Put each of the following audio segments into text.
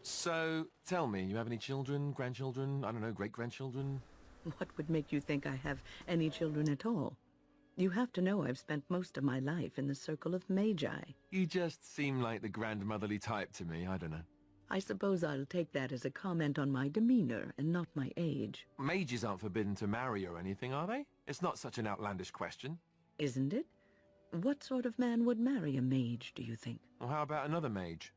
So, tell me, you have any children, grandchildren, I don't know, great-grandchildren? What would make you think I have any children at all? You have to know I've spent most of my life in the circle of magi. You just seem like the grandmotherly type to me, I don't know. I suppose I'll take that as a comment on my demeanor and not my age. Mages aren't forbidden to marry or anything, are they? It's not such an outlandish question. Isn't it? What sort of man would marry a mage, do you think? Well, how about another mage?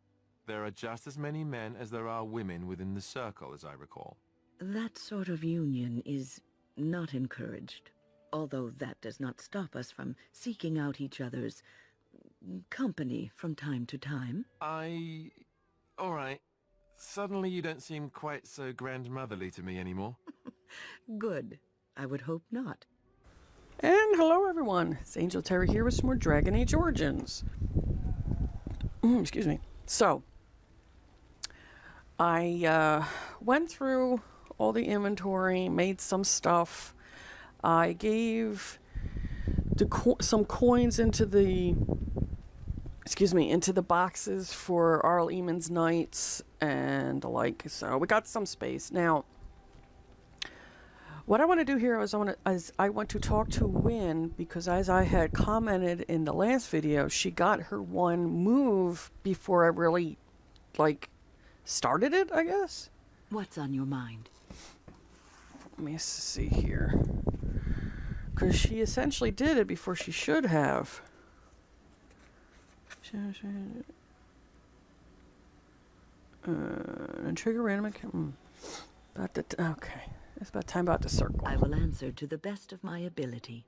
There are just as many men as there are women within the circle, as I recall. That sort of union is not encouraged, although that does not stop us from seeking out each other's company from time to time. All right. Suddenly you don't seem quite so grandmotherly to me anymore. Good. I would hope not. And hello everyone, it's Angel Terri here with some more Dragon Age Origins. Excuse me. So, I went through all the inventory, made some stuff. I gave some coins into the, into the boxes for Arl Eamon's Knights and the like. So we got some space. Now, what I want to do here is I want to talk to Wynne, because as I had commented in the last video, she got her one move before I really, started it, I guess. What's on your mind? Let me see here. Because she essentially did it before she should have. And trigger random. Okay. It's about time about the circle. I will answer to the best of my ability.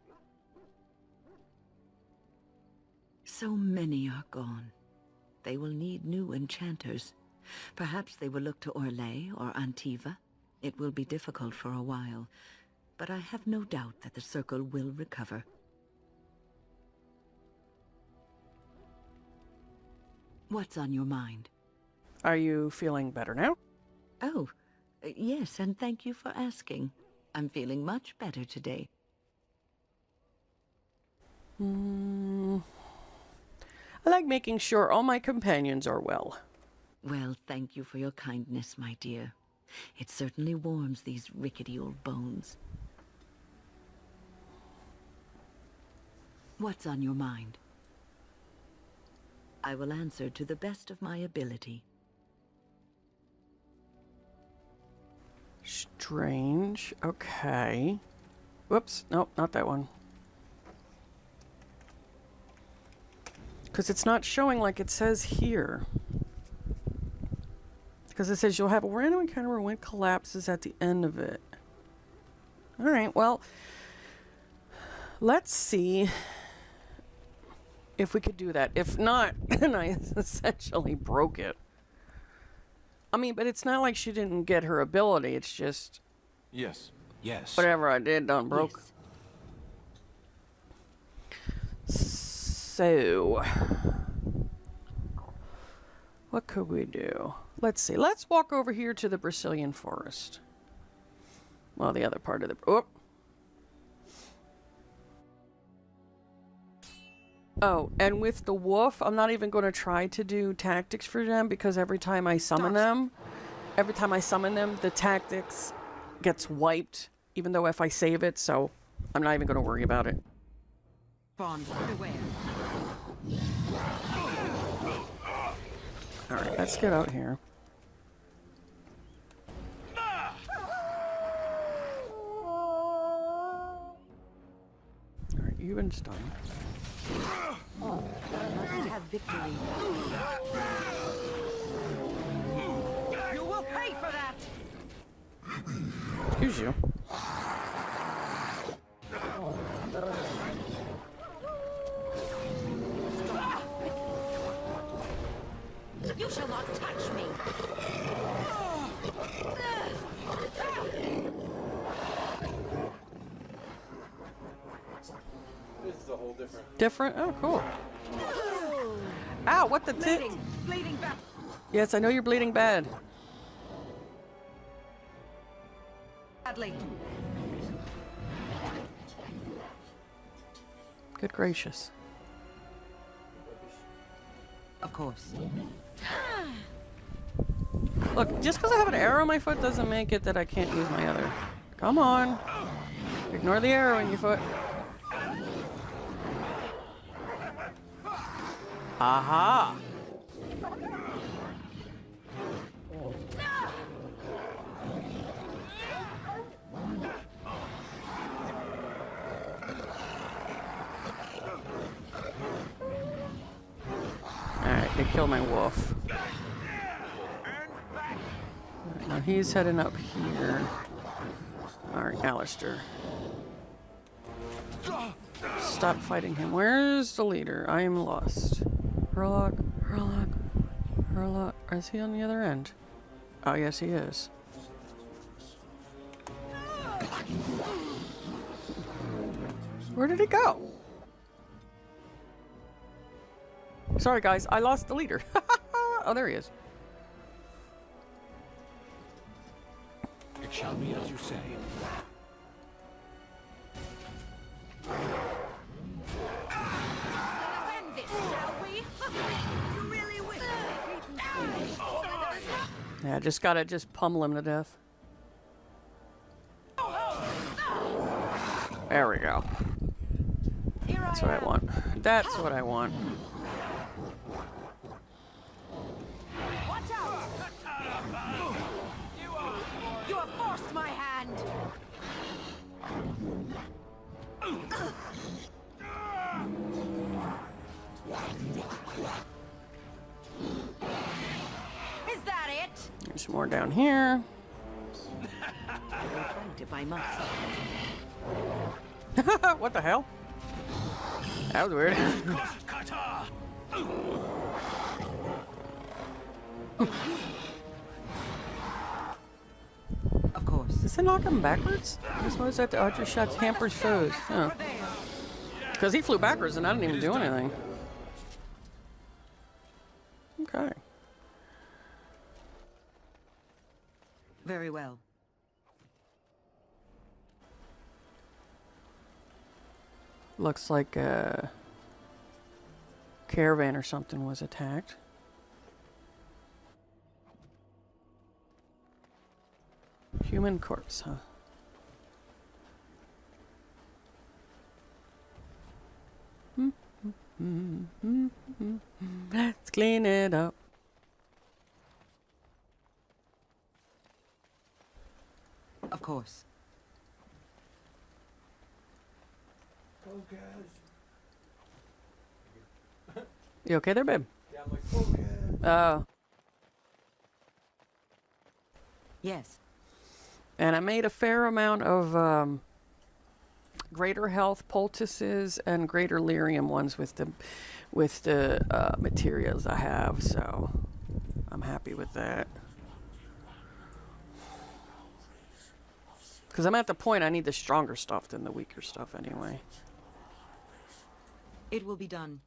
So many are gone. They will need new enchanters. Perhaps they will look to Orlais or Antiva. It will be difficult for a while, but I have no doubt that the circle will recover. What's on your mind? Are you feeling better now? Oh, yes, and thank you for asking. I'm feeling much better today. I like making sure all my companions are well. Well, thank you for your kindness, my dear. It certainly warms these rickety old bones. What's on your mind? I will answer to the best of my ability. Strange. Okay. Whoops. Nope, not that one. Because it's not showing like it says here. Because it says you'll have a random encounter where wind collapses at the end of it. Alright, well, let's see if we could do that. If not, then I essentially broke it. I mean, but it's not like she didn't get her ability. It's just... Yes. Yes. Whatever I did done broke. Yes. So... what could we do? Let's see. Let's walk over here to the Brazilian forest. Well, the other part of the... Oh! Oh, and with the wolf, I'm not even going to try to do tactics for them, because every time I summon them, the tactics gets wiped, even though if I save it, so I'm not even going to worry about it. Bond away. Alright, let's get out here. Alright, you've been stunned. Must have victory. You will pay for that! Excuse you. You shall not touch me! This is a whole different... Different? Oh, cool. Ow, what the tit? Bleeding back. Yes, I know you're bleeding bad. Badly. Good gracious. Of course. Look, just because I have an arrow in my foot doesn't make it that I can't use my other. Come on. Ignore the arrow in your foot. Aha! Alright, they killed my wolf. Right, now he's heading up here. Alright, Alistair. Stop fighting him. Where's the leader? I am lost. Herlock, Herlock, Herlock. Is he on the other end? Oh, yes, he is. Where did he go? Sorry, guys. I lost the leader. Oh, there he is. It shall be as you say. Yeah, just gotta pummel him to death. There we go. That's what I want. That's what I want. Watch out! You have forced my hand. Is that it? There's more down here. If I must. What the hell? That was weird. Of course. Does it knock him backwards? I suppose that the archer shot hampers foes. Oh. Because he flew backwards and I didn't even do anything. Okay. Very well. Looks like a caravan or something was attacked. Human corpse, huh? Let's clean it up. Of course. You okay there, babe? Yeah, I'm like, focus. Oh. Yes. And I made a fair amount of greater health poultices and greater lyrium ones with the materials I have, so I'm happy with that. Because I'm at the point I need the stronger stuff than the weaker stuff anyway. It will be done.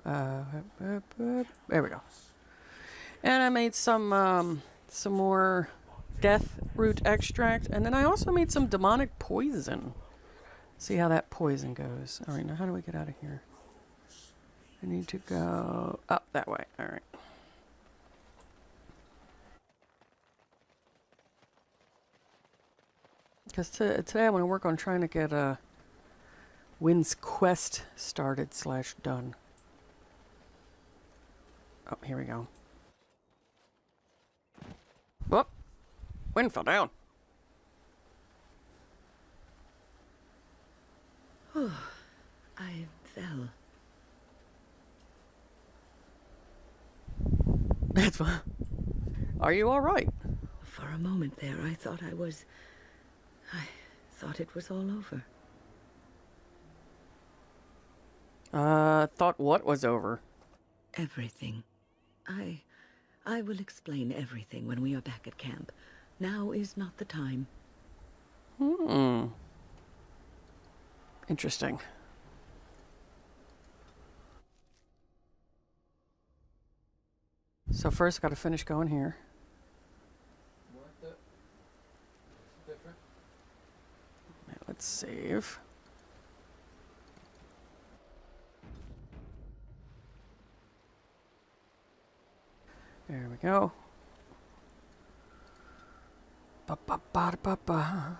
There we go. And I made some more death root extract, and then I also made some demonic poison. See how that poison goes. All right, now how do we get out of here? I need to go up that way. All right. Because today I want to work on trying to get Wynne's quest started / done. Oh, here we go. Whoop! Wynne fell down. I fell. That's fine. Are you all right? For a moment there, I thought I thought it was all over. Thought what was over? Everything. I will explain everything when we are back at camp. Now is not the time. Interesting. So first, I got to finish going here. Right, let's save. There we go. Ba ba ba ba ba.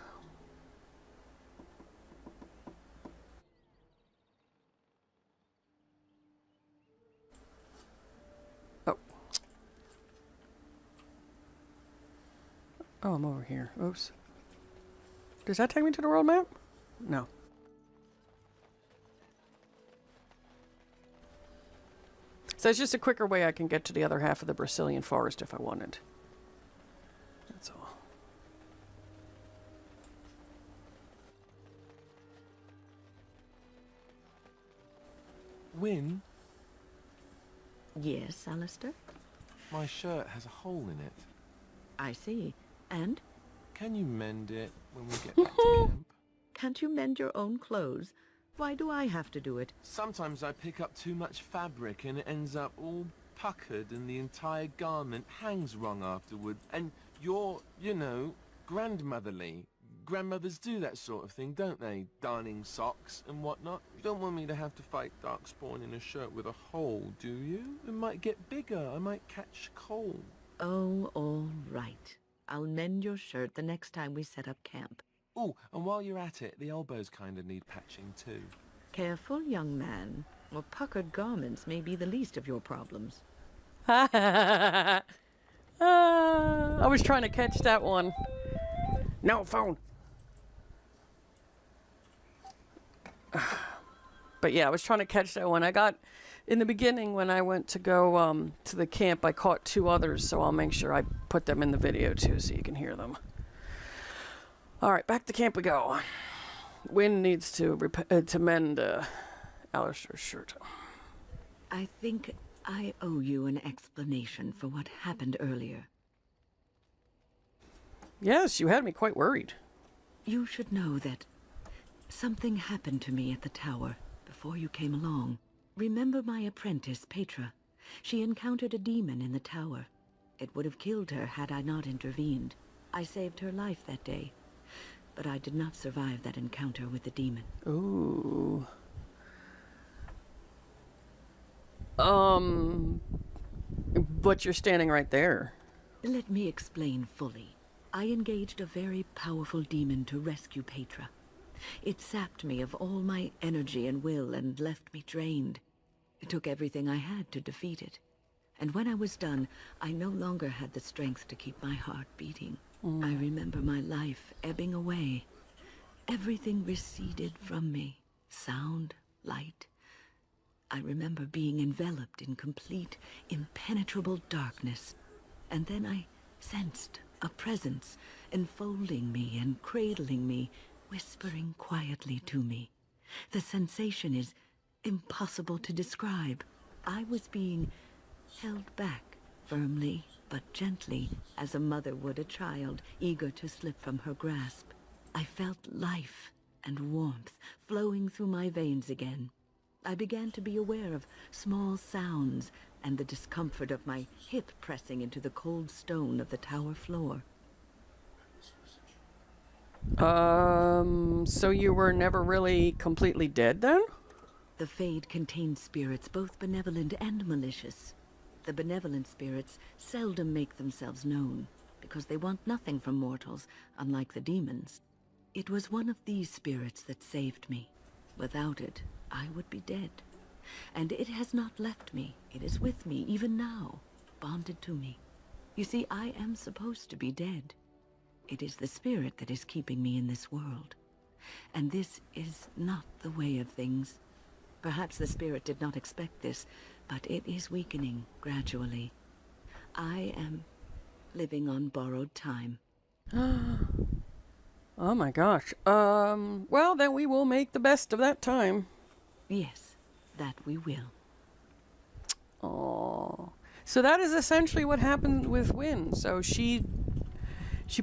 Oh. Oh, I'm over here. Oops. Does that take me to the world map? No. So it's just a quicker way I can get to the other half of the Brazilian forest if I wanted. That's all. Wynne, Yes, Alistair? my shirt has a hole in it. I see. And? Can you mend it when we get back to camp? Can't you mend your own clothes? Why do I have to do it? Sometimes I pick up too much fabric and it ends up all puckered and the entire garment hangs wrong afterward. And you're, you know, grandmotherly. Grandmothers do that sort of thing, don't they? Darning socks and whatnot. You don't want me to have to fight Darkspawn in a shirt with a hole, do you? It might get bigger. I might catch cold. Oh, all right. I'll mend your shirt the next time we set up camp. Oh, and while you're at it, the elbows kind of need patching too. Careful, young man. Or puckered garments may be the least of your problems. I was trying to catch that one. No phone. But yeah, I was trying to catch that one. I got, in the beginning when I went to go to the camp, I caught 2 others, so I'll make sure I put them in the video too so you can hear them. All right, back to camp we go. Wynne needs to mend Alistair's shirt. I think I owe you an explanation for what happened earlier. Yes, you had me quite worried. You should know that something happened to me at the tower before you came along. Remember my apprentice, Petra? She encountered a demon in the tower. It would have killed her had I not intervened. I saved her life that day, but I did not survive that encounter with the demon. Ooh. But you're standing right there. Let me explain fully. I engaged a very powerful demon to rescue Petra. It sapped me of all my energy and will and left me drained. It took everything I had to defeat it. And when I was done, I no longer had the strength to keep my heart beating. I remember my life ebbing away. Everything receded from me. Sound, light. I remember being enveloped in complete, impenetrable darkness. And then I sensed a presence enfolding me and cradling me, whispering quietly to me. The sensation is impossible to describe. I was being held back, firmly but gently, as a mother would a child, eager to slip from her grasp. I felt life and warmth flowing through my veins again. I began to be aware of small sounds and the discomfort of my hip pressing into the cold stone of the tower floor. So you were never really completely dead then? The Fade contains spirits both benevolent and malicious. The benevolent spirits seldom make themselves known, because they want nothing from mortals, unlike the demons. It was one of these spirits that saved me. Without it, I would be dead. And it has not left me. It is with me, even now, bonded to me. You see, I am supposed to be dead. It is the spirit that is keeping me in this world. And this is not the way of things. Perhaps the spirit did not expect this, but it is weakening gradually. I am living on borrowed time. Oh my gosh. Well, then we will make the best of that time. Yes, that we will. Oh. So that is essentially what happened with Wynne. So she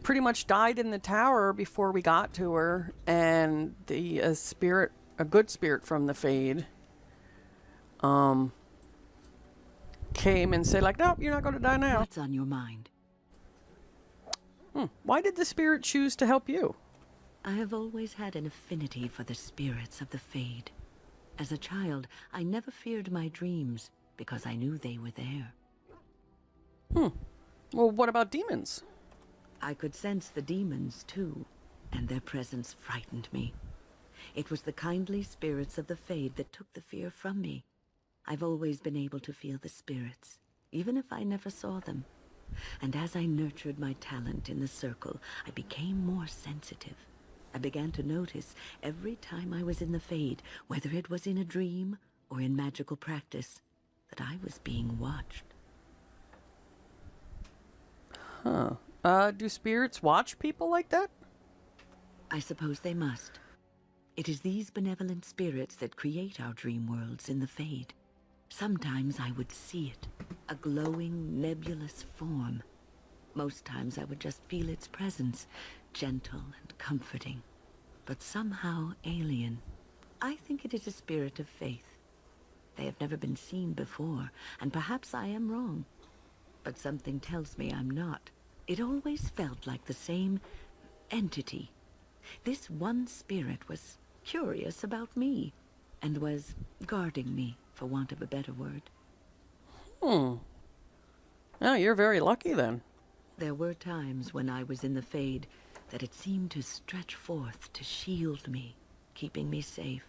pretty much died in the tower before we got to her, and the a good spirit from the Fade, came and said like, nope, you're not going to die now. What's on your mind? Why did the spirit choose to help you? I have always had an affinity for the spirits of the Fade. As a child, I never feared my dreams because I knew they were there. Well, what about demons? I could sense the demons, too, and their presence frightened me. It was the kindly spirits of the Fade that took the fear from me. I've always been able to feel the spirits, even if I never saw them. And as I nurtured my talent in the circle, I became more sensitive. I began to notice every time I was in the Fade, whether it was in a dream or in magical practice, that I was being watched. Do spirits watch people like that? I suppose they must. It is these benevolent spirits that create our dream worlds in the Fade. Sometimes I would see it, a glowing, nebulous form. Most times I would just feel its presence, gentle and comforting, but somehow alien. I think it is a spirit of faith. They have never been seen before, and perhaps I am wrong. But something tells me I'm not. It always felt like the same entity. This one spirit was curious about me, and was guarding me, for want of a better word. Oh, you're very lucky then. There were times when I was in the Fade that it seemed to stretch forth to shield me, keeping me safe.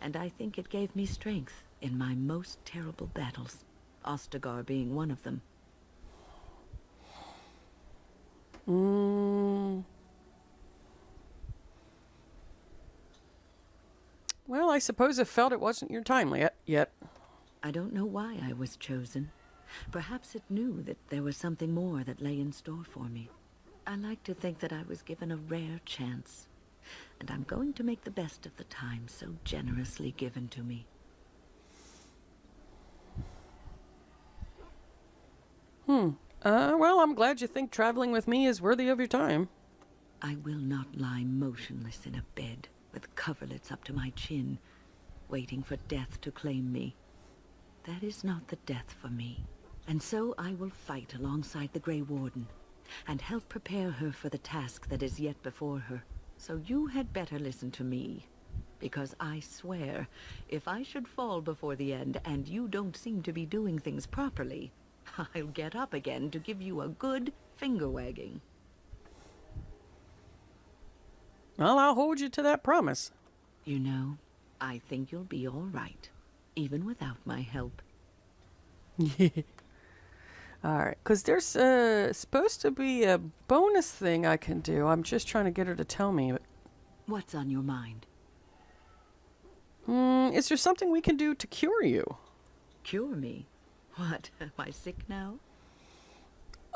And I think it gave me strength in my most terrible battles, Ostagar being one of them. Well, I suppose it felt it wasn't your time yet. I don't know why I was chosen. Perhaps it knew that there was something more that lay in store for me. I like to think that I was given a rare chance, and I'm going to make the best of the time so generously given to me. Well, I'm glad you think traveling with me is worthy of your time. I will not lie motionless in a bed with coverlets up to my chin, waiting for death to claim me. That is not the death for me. And so I will fight alongside the Grey Warden, and help prepare her for the task that is yet before her. So you had better listen to me, because I swear, if I should fall before the end and you don't seem to be doing things properly, I'll get up again to give you a good finger-wagging. Well, I'll hold you to that promise. You know, I think you'll be all right, even without my help. Alright, because there's supposed to be a bonus thing I can do. I'm just trying to get her to tell me. What's on your mind? Is there something we can do to cure you? Cure me? What, am I sick now?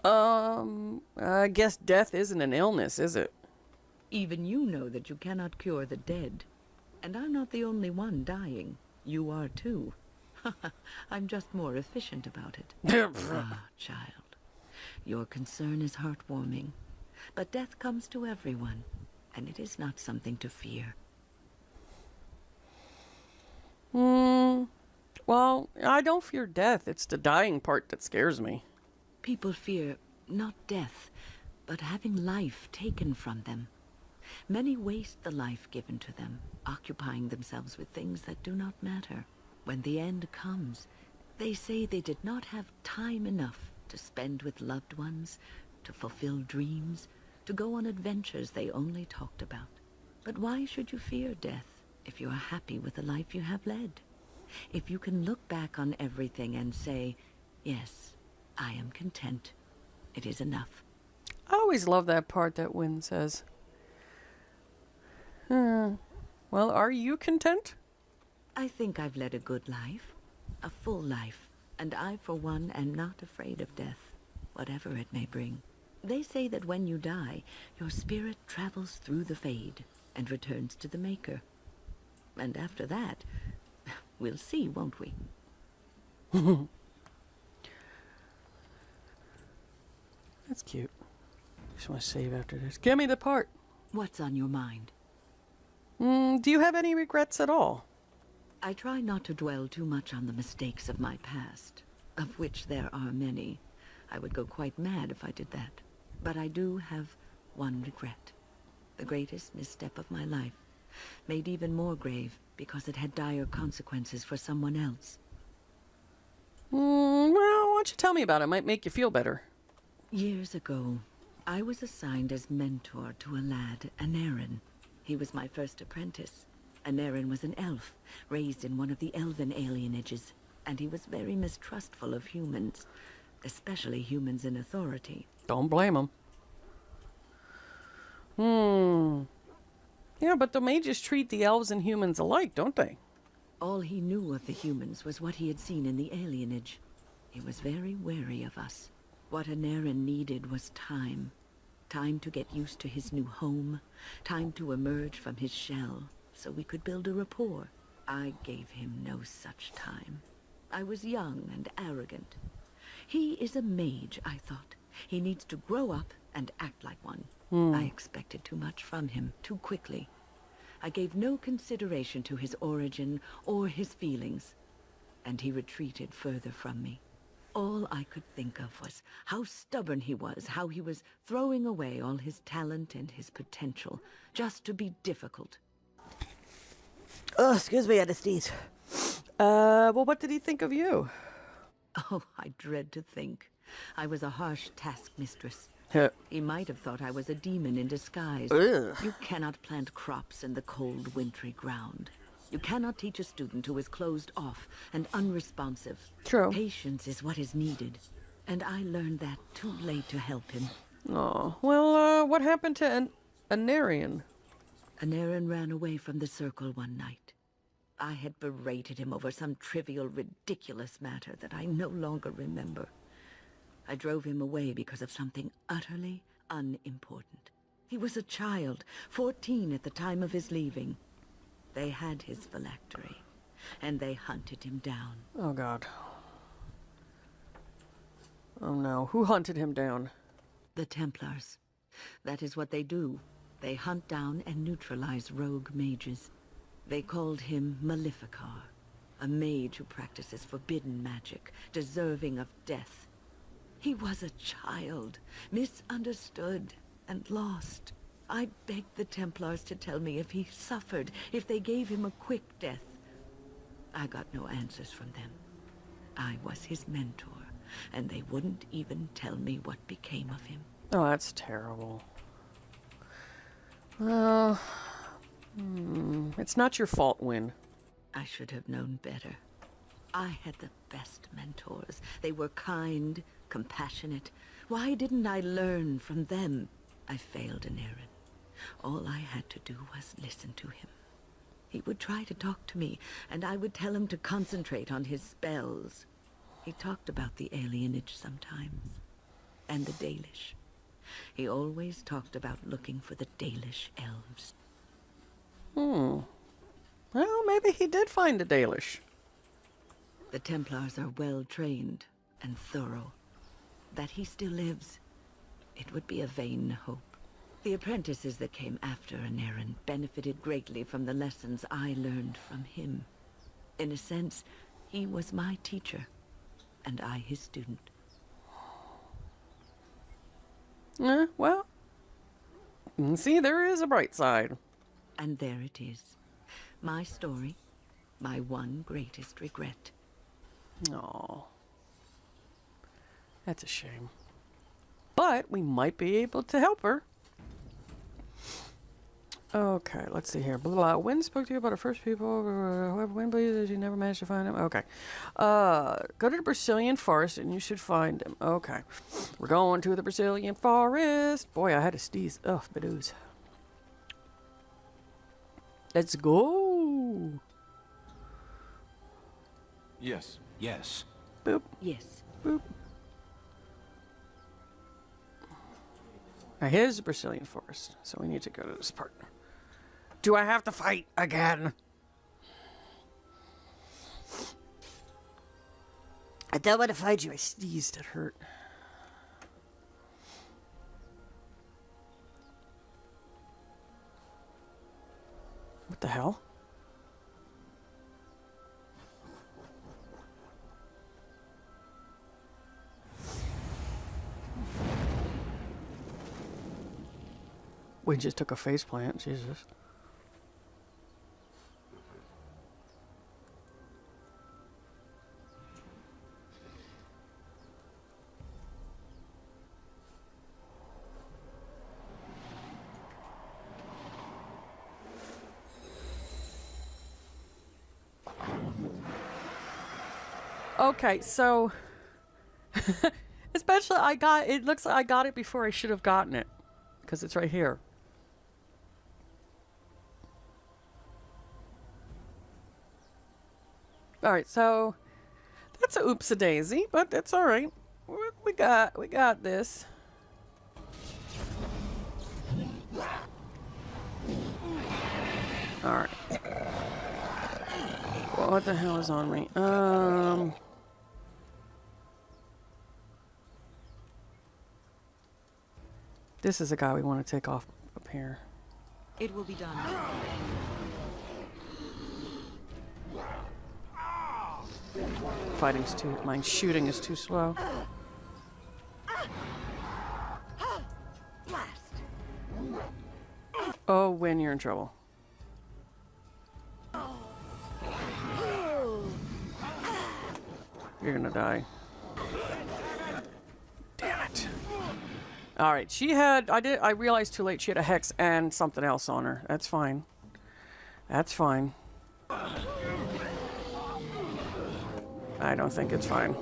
I guess death isn't an illness, is it? Even you know that you cannot cure the dead. And I'm not the only one dying. You are too. I'm just more efficient about it. Ah, child. Your concern is heartwarming. But death comes to everyone, and it is not something to fear. Well, I don't fear death. It's the dying part that scares me. People fear not death, but having life taken from them. Many waste the life given to them, occupying themselves with things that do not matter. When the end comes, they say they did not have time enough to spend with loved ones, to fulfill dreams, to go on adventures they only talked about. But why should you fear death if you are happy with the life you have led? If you can look back on everything and say, yes, I am content, it is enough. I always love that part that Wynne says. Well, are you content? I think I've led a good life, a full life, and I, for one, am not afraid of death, whatever it may bring. They say that when you die, your spirit travels through the Fade and returns to the Maker. And after that, we'll see, won't we? That's cute. Just want to save after this. Give me the part. What's on your mind? Do you have any regrets at all? I try not to dwell too much on the mistakes of my past, of which there are many. I would go quite mad if I did that. But I do have one regret. The greatest misstep of my life, made even more grave because it had dire consequences for someone else. Well, why don't you tell me about it? It might make you feel better. Years ago, I was assigned as mentor to a lad, Anarin. He was my first apprentice. Anarin was an elf, raised in one of the elven alienages, and he was very mistrustful of humans, especially humans in authority. Don't blame him. Yeah, but the mages treat the elves and humans alike, don't they? All he knew of the humans was what he had seen in the alienage. He was very wary of us. What Anarin needed was time. Time to get used to his new home. Time to emerge from his shell, so we could build a rapport. I gave him no such time. I was young and arrogant. He is a mage, I thought. He needs to grow up and act like one. I expected too much from him, too quickly. I gave no consideration to his origin or his feelings, and he retreated further from me. All I could think of was how stubborn he was, how he was throwing away all his talent and his potential, just to be difficult. Oh, excuse me, I had to sneeze. Well, what did he think of you? Oh, I dread to think. I was a harsh taskmistress. Huh. He might have thought I was a demon in disguise. Ugh. You cannot plant crops in the cold, wintry ground. You cannot teach a student who is closed off and unresponsive. True. Patience is what is needed. And I learned that too late to help him. Oh, well, what happened to Anarian? Anarin ran away from the circle one night. I had berated him over some trivial, ridiculous matter that I no longer remember. I drove him away because of something utterly unimportant. He was a child, 14 at the time of his leaving. They had his phylactery, and they hunted him down. Oh, God. Oh, no. Who hunted him down? The Templars. That is what they do. They hunt down and neutralize rogue mages. They called him Maleficar, a mage who practices forbidden magic, deserving of death. He was a child, misunderstood and lost. I begged the Templars to tell me if he suffered, if they gave him a quick death. I got no answers from them. I was his mentor, and they wouldn't even tell me what became of him. Oh, that's terrible. Well, it's not your fault, Wynne. I should have known better. I had the best mentors. They were kind, compassionate. Why didn't I learn from them? I failed Anarin. All I had to do was listen to him. He would try to talk to me, and I would tell him to concentrate on his spells. He talked about the alienage sometimes, and the Dalish. He always talked about looking for the Dalish elves. Well, maybe he did find a Dalish. The Templars are well trained and thorough. That he still lives, it would be a vain hope. The apprentices that came after Anarin benefited greatly from the lessons I learned from him. In a sense, he was my teacher, and I his student. Well, see, there is a bright side. And there it is. My story, my one greatest regret. Oh, that's a shame. But we might be able to help her. Okay, let's see here. Blah, blah. Wynne spoke to you about her first people. Whoever Wynne believes you never managed to find him. Okay. Go to the Brazilian forest and you should find him. Okay. We're going to the Brazilian forest. Boy, I had to sneeze. Ugh, badooz. Let's go. Yes. Yes. Boop, Yes. boop. Now, here's the Brazilian forest. So we need to go to this part. Do I have to fight again? I don't want to fight you. I sneezed. It hurt. What the hell? We just took a faceplant. Jesus. Okay, so especially it looks like I got it before I should have gotten it because it's right here. All right, so that's a oopsie-daisy, but that's all right. We got this. All right. What the hell is on me? This is a guy we want to take off up here. It will be done. My shooting is too slow. Blast. Oh, Wynne, you're in trouble. You're gonna die. Damn it. Alright, she had... I realized too late she had a hex and something else on her. That's fine. That's fine. I don't think it's fine.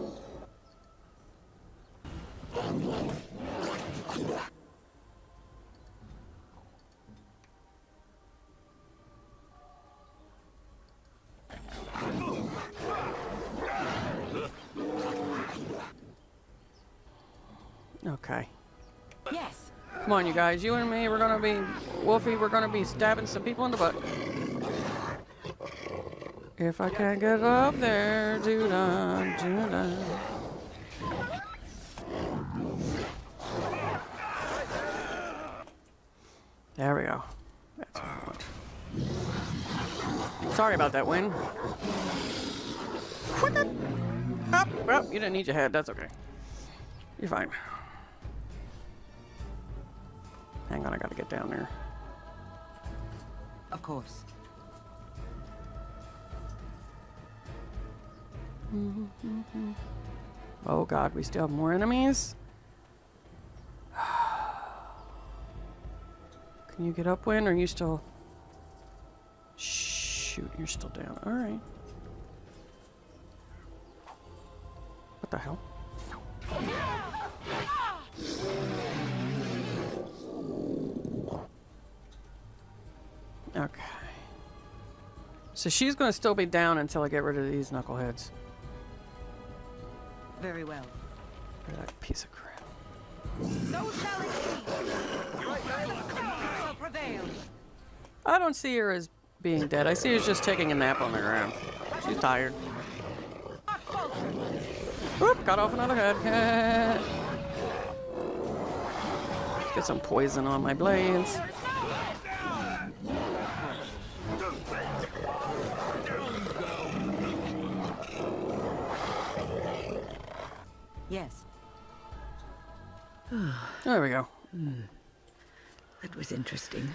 Okay. Yes. Come on, you guys. You and me, we're gonna be... Wolfie, we're gonna be stabbing some people in the butt. If I can't get up there, do-da, do-da. There we go. That's what I want. Sorry about that, Wynne. Up, well, you didn't need your head. That's okay. You're fine. Hang on, I gotta get down there. Of course. Oh god, we still have more enemies? Can you get up, Wynne, or are you still... Shoot, you're still down. Alright. What the hell? Okay. So she's going to still be down until I get rid of these knuckleheads. Very well. Look at that piece of crap. So shall it be. Will prevail. I don't see her as being dead. I see her as just taking a nap on the ground. She's tired. Whoop, got off another head. Get some poison on my blades. Yes. There we go. That was interesting.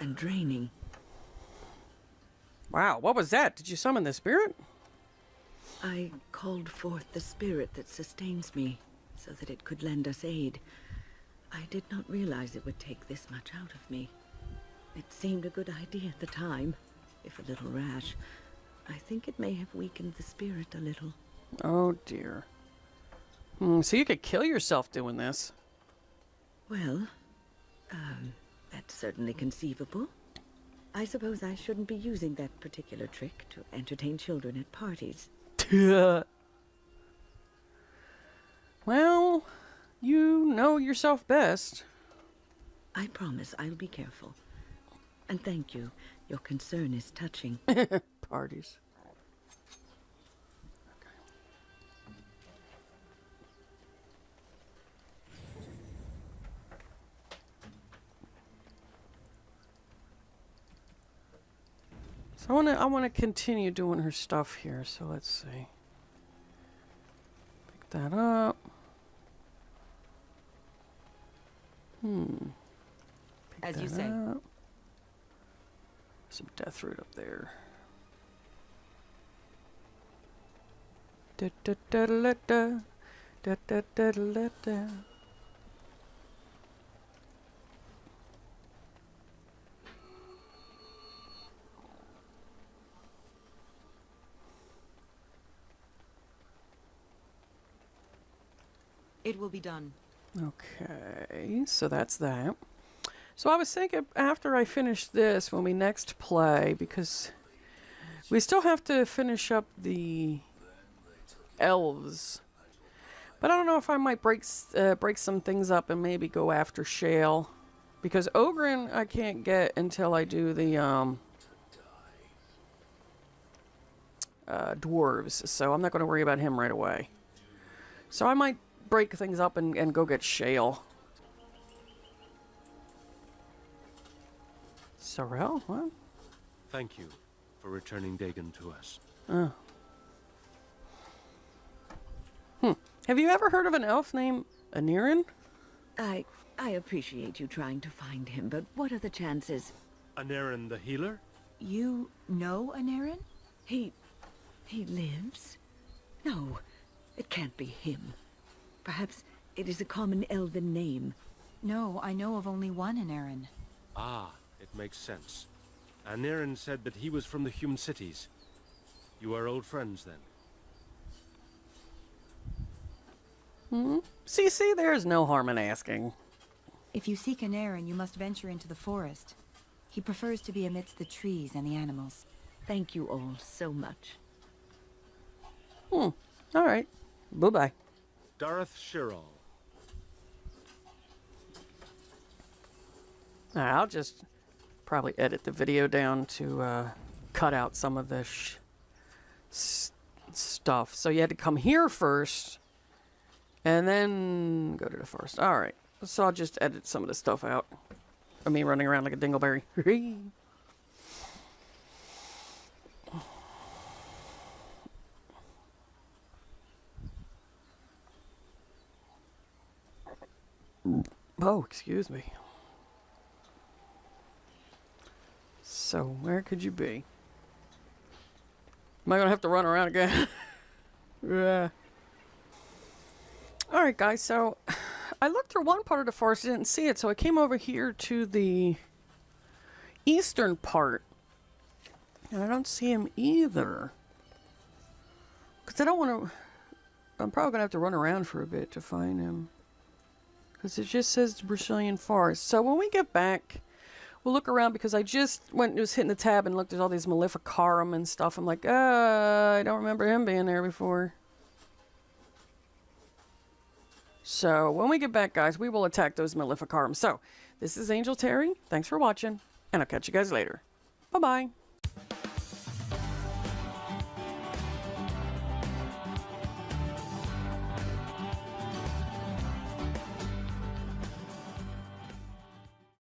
And draining. Wow, what was that? Did you summon the spirit? I called forth the spirit that sustains me, so that it could lend us aid. I did not realize it would take this much out of me. It seemed a good idea at the time, if a little rash. I think it may have weakened the spirit a little. Oh dear. So you could kill yourself doing this. Well, that's certainly conceivable. I suppose I shouldn't be using that particular trick to entertain children at parties. Well, you know yourself best. I promise I'll be careful. And thank you. Your concern is touching. Parties. So I want to continue doing her stuff here. So let's see. Pick that up. Pick As that you say. up. Some death root up there. Da da da da da da da da da da. It will be done. Okay, so that's that. So I was thinking after I finish this, when we next play, because we still have to finish up the elves. But I don't know if I might break some things up and maybe go after Shale. Because Ogren I can't get until I do the dwarves. So I'm not going to worry about him right away. So I might break things up and go get Shale. Sorrel? What? Thank you for returning Dagon to us. Have you ever heard of an elf named Anirin? I appreciate you trying to find him, but what are the chances? Anarin the healer? You know Anarin? He lives? No, it can't be him. Perhaps it is a common elven name. No, I know of only one Anarin. Ah, it makes sense. Anarin said that he was from the human cities. You are old friends then? See, there's no harm in asking. If you seek Anarin, you must venture into the forest. He prefers to be amidst the trees and the animals. Thank you all so much. Alright. Bye-bye. Dareth Shirral. Alright, I'll just probably edit the video down to cut out some of the stuff. So you had to come here first, and then go to the forest. Alright, so I'll just edit some of the stuff out of me running around like a dingleberry. Oh, excuse me. So, where could you be? Am I gonna have to run around again? Yeah. Alright, guys, so I looked through one part of the forest, didn't see it, so I came over here to the eastern part. And I don't see him either. Because I don't want to... I'm probably going to have to run around for a bit to find him. Because it just says the Brazilian Forest. So when we get back, we'll look around, because I just was hitting the tab and looked at all these Maleficarum and stuff. I'm like, I don't remember him being there before. So when we get back, guys, we will attack those Maleficarum. So this is Angel Terri. Thanks for watching, and I'll catch you guys later. Bye-bye.